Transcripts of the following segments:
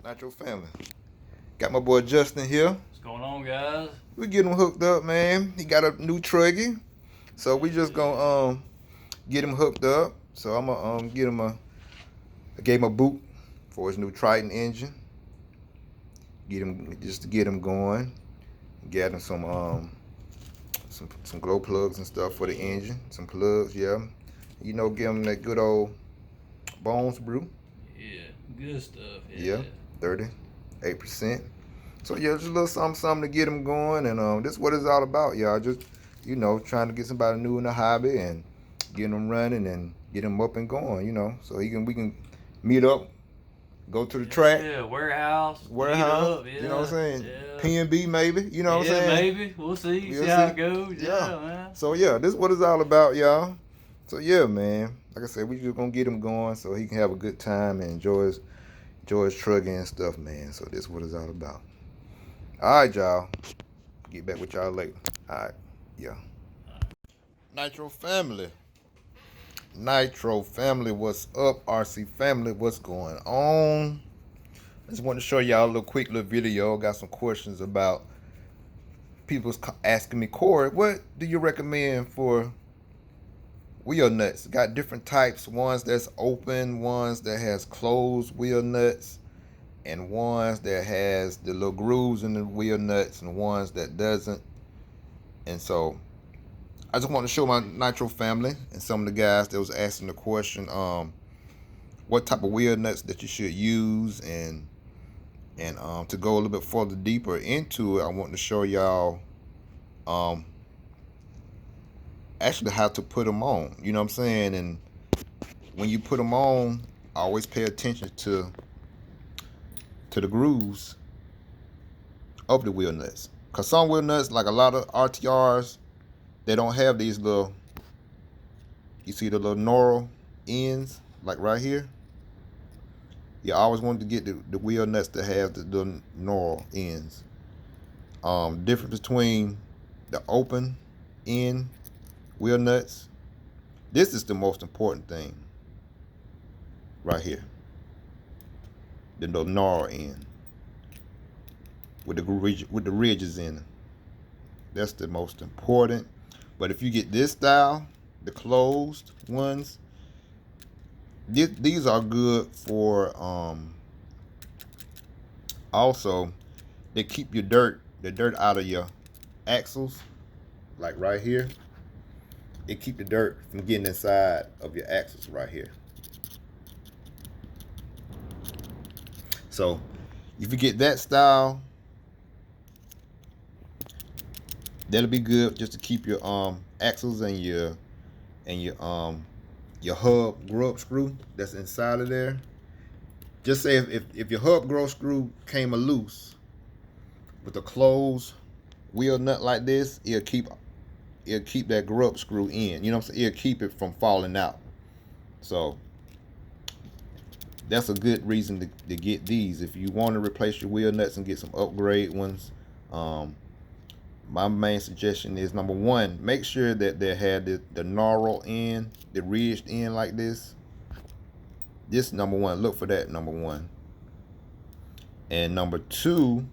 Not your family. Got my boy Justin here. What's going on, guys? We get him hooked up, man. He got a new truggy, so we just gonna get him hooked up. So I'm gonna get him I gave him a boot for his new Triton engine. Get him just to get him going. Got him some glow plugs and stuff for the engine. Some plugs, yeah. Give him that good old Bones brew. Yeah, good stuff. Yeah, 38%. So yeah, just a little something to get him going, and this is what it's all about, y'all. Just trying to get somebody new in the hobby and get him running and get him up and going, so we can meet up, go to the track, Yeah, warehouse, meet warehouse, up. you know what I'm Yeah, saying, yeah. P&B maybe, you know what I'm Yeah, saying. maybe. We'll see. We'll See how see. it goes. Yeah. Yeah, man. So yeah, this is what it's all about, y'all. So yeah, man. Like I said, we just gonna get him going so he can have a good time and enjoy his trucking and stuff, man. So this is what it's all about. All right, y'all. Get back with y'all later. All right. Yeah. Nitro family. Nitro family, what's up? RC family, what's going on? I just want to show y'all a quick little video. Got some questions about people's asking me, Corey, what do you recommend for wheel nuts? Got different types, ones that's open, ones that has closed wheel nuts, and ones that has the little grooves in the wheel nuts, and ones that doesn't. And so I just want to show my Nitro family and some of the guys that was asking the question, what type of wheel nuts that you should use, and to go a little bit further deeper into it, I want to show y'all um, actually how to put them on. You know what I'm saying? And when you put them on, always pay attention to the grooves of the wheel nuts. Cause some wheel nuts, like a lot of RTRs, they don't have these little. You see the little knurl ends, like right here. You always want to get the wheel nuts that have the knurl ends. Difference between the open end wheel nuts. This is the most important thing right here. The little knurl end with the ridges in it. That's the most important. But if you get this style, the closed ones, these are good for also they keep the dirt out of your axles, like right here. It keep the dirt from getting inside of your axles right here. So if you get that style, that'll be good just to keep your axles and your hub grub screw that's inside of there. Just say if your hub grub screw came loose with a closed wheel nut like this, it'll keep that grub screw in. You know what I'm saying? It'll keep it from falling out. So that's a good reason to get these. If you want to replace your wheel nuts and get some upgrade ones, my main suggestion is, number one, make sure that they had the knurl end, the ridged end like this. This number one, look for that, number one. And number two,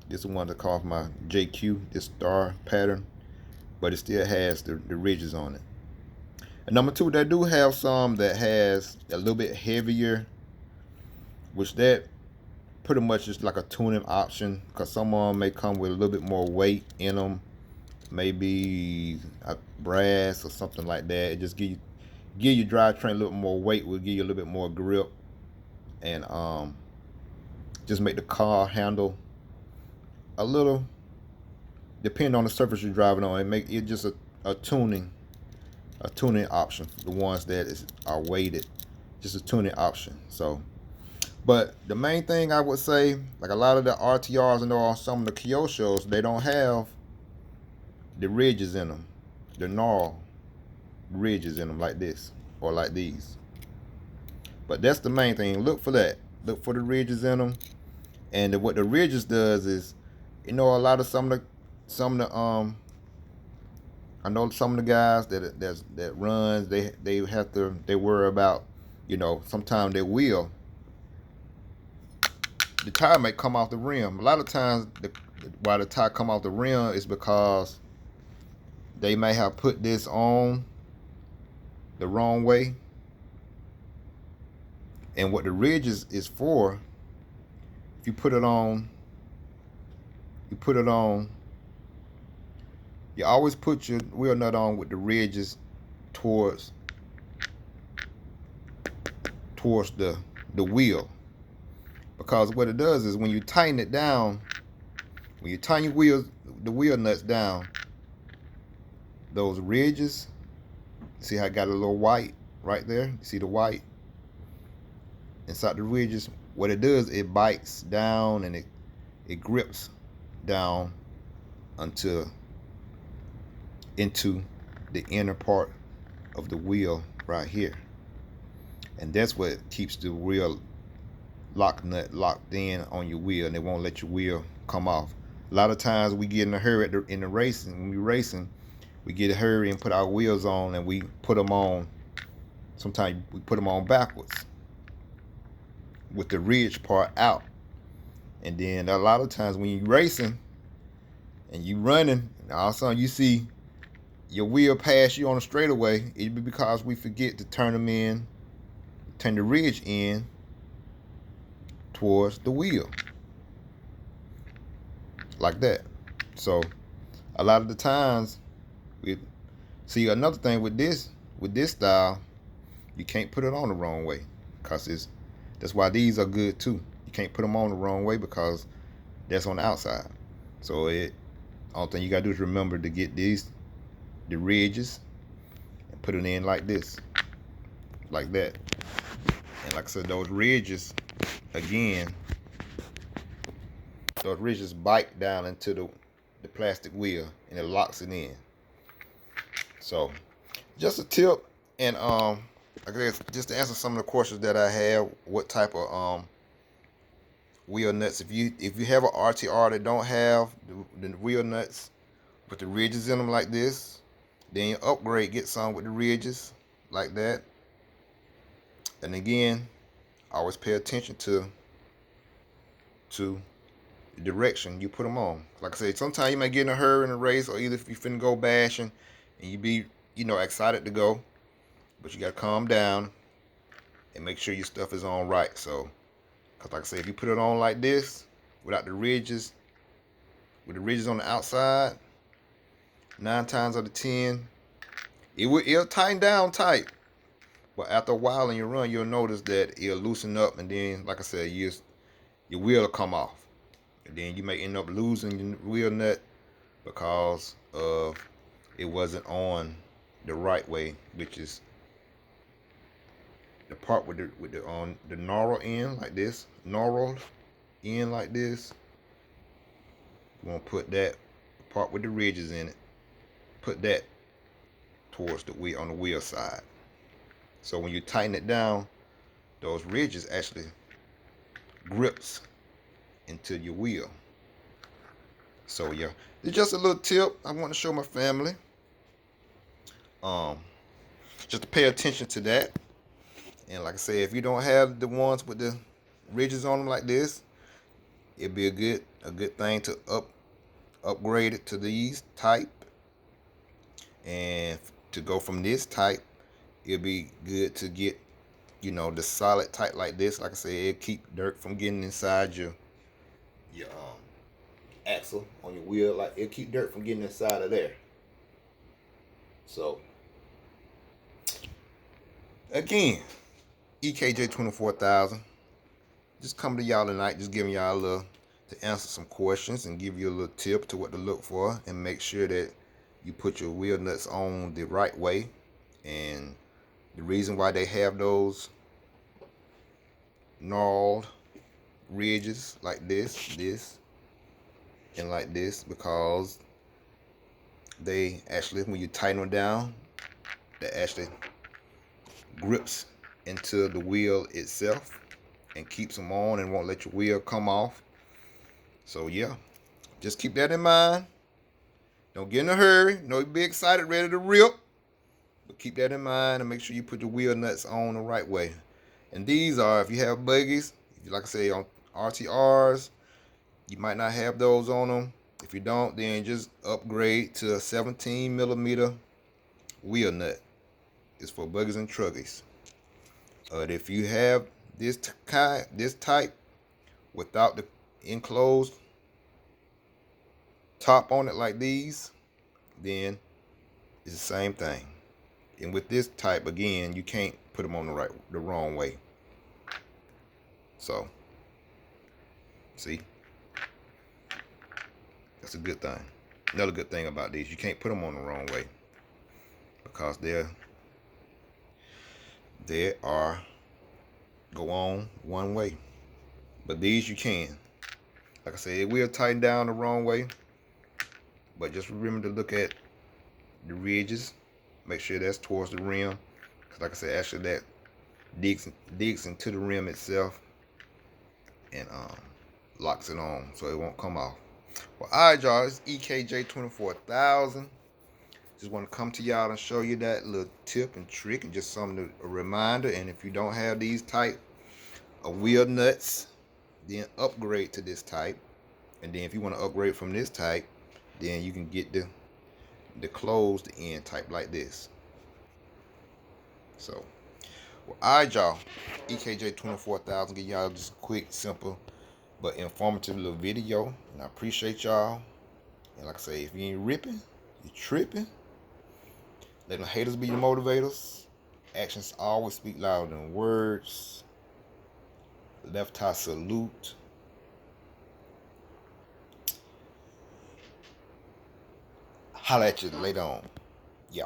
this is one to call my JQ, this star pattern, but it still has the ridges on it. And number two, they do have some that has a little bit heavier, which that pretty much is like a tuning option, because some of them may come with a little bit more weight in them, maybe a brass or something like that. It just give you drivetrain a little more weight, will give you a little bit more grip, and just make the car handle a little, depending on the surface you're driving on. It make it just a tuning option for the ones that are weighted, just a tuning option. So, but the main thing I would say, like a lot of the RTRs and on some of the Kyoshos, they don't have the ridges in them, the knurl ridges in them like this or like these. But that's the main thing. Look for that. Look for the ridges in them. And what the ridges does is, a lot of some of the I know some of the guys that runs, they worry about, sometimes their wheel the tire may come off the rim. A lot of times, why the tire come off the rim is because they may have put this on the wrong way. And what the ridge is for, if you put it on, you always put your wheel nut on with the ridges towards the wheel. Because what it does is when you tighten it down, when you tighten the wheel nuts down, those ridges, see how I got a little white right there? You see the white inside the ridges? What it does, it bites down and it grips down into the inner part of the wheel right here. And that's what keeps the wheel lock nut locked in on your wheel, and it won't let your wheel come off. A lot of times we get in a hurry in the racing. When we're racing, we get in a hurry and put our wheels on, and we put them on. Sometimes we put them on backwards with the ridge part out. And then a lot of times when you're racing and you running, and all of a sudden you see your wheel pass you on a straightaway, it'd be because we forget to turn the ridge in towards the wheel, like that. So a lot of the times we see another thing with this style, you can't put it on the wrong way, because that's why these are good too. You can't put them on the wrong way because that's on the outside. So all thing you gotta do is remember to get the ridges and put it in like this, like that. And like I said, those ridges, again, those ridges bite down into the plastic wheel, and it locks it in. So just a tip. And I guess just to answer some of the questions that I have, what type of wheel nuts, if you have an RTR that don't have the wheel nuts with the ridges in them like this, then you upgrade, get some with the ridges like that. And again, always pay attention to the direction you put them on. Like I said, sometimes you may get in a hurry in a race, or either if you finna go bashing and you be excited to go, but you gotta calm down and make sure your stuff is on right. So, cause like I said, if you put it on like this without the ridges, with the ridges on the outside, 9 times out of 10, it'll tighten down tight. But after a while in your run, you'll notice that it'll loosen up, and then, like I said, your wheel will come off. And then you may end up losing your wheel nut because of it wasn't on the right way, which is the part with the knurled end like this, knurled end like this. You want to put that part with the ridges in it, put that towards the wheel, on the wheel side. So when you tighten it down, those ridges actually grips into your wheel. So yeah, it's just a little tip I want to show my family. Just to pay attention to that. And like I said, if you don't have the ones with the ridges on them like this, it'd be a good thing to upgrade it to these type. And to go from this type, it'd be good to get the solid type like this. Like I said, it'll keep dirt from getting inside your axle on your wheel. Like, it'll keep dirt from getting inside of there. So again, EKJ 24,000. Just coming to y'all tonight, just giving y'all to answer some questions and give you a little tip to what to look for, and make sure that you put your wheel nuts on the right way. And the reason why they have those gnarled ridges like this, and like this, because they actually, when you tighten them down, that actually grips into the wheel itself and keeps them on and won't let your wheel come off. So yeah, just keep that in mind. Don't get in a hurry. Don't be excited, ready to rip. But keep that in mind and make sure you put your wheel nuts on the right way. And these are, if you have buggies, like I say, on RTRs, you might not have those on them. If you don't, then just upgrade to a 17 millimeter wheel nut. It's for buggies and truckies. If you have this type without the enclosed top on it like these, then it's the same thing. And with this type, again, you can't put them on the wrong way. So, see, that's a good thing. Another good thing about these, you can't put them on the wrong way because they are go on one way. But these you can. Like I said, it will tighten down the wrong way, but just remember to look at the ridges. Make sure that's towards the rim, because like I said, actually that digs into the rim itself and locks it on so it won't come off. Well, alright, y'all, it's EKJ 24000. Just want to come to y'all and show you that little tip and trick, and just something a reminder. And if you don't have these type of wheel nuts, then upgrade to this type. And then if you want to upgrade from this type, then you can get the closed end type like this. So, well, alright, y'all, EKJ 24000 give y'all just a quick, simple, but informative little video, and I appreciate y'all. And like I say, if you ain't ripping, you tripping. Let the haters be your motivators. Actions always speak louder than words. Left eye salute. Holla at you later on. Yeah.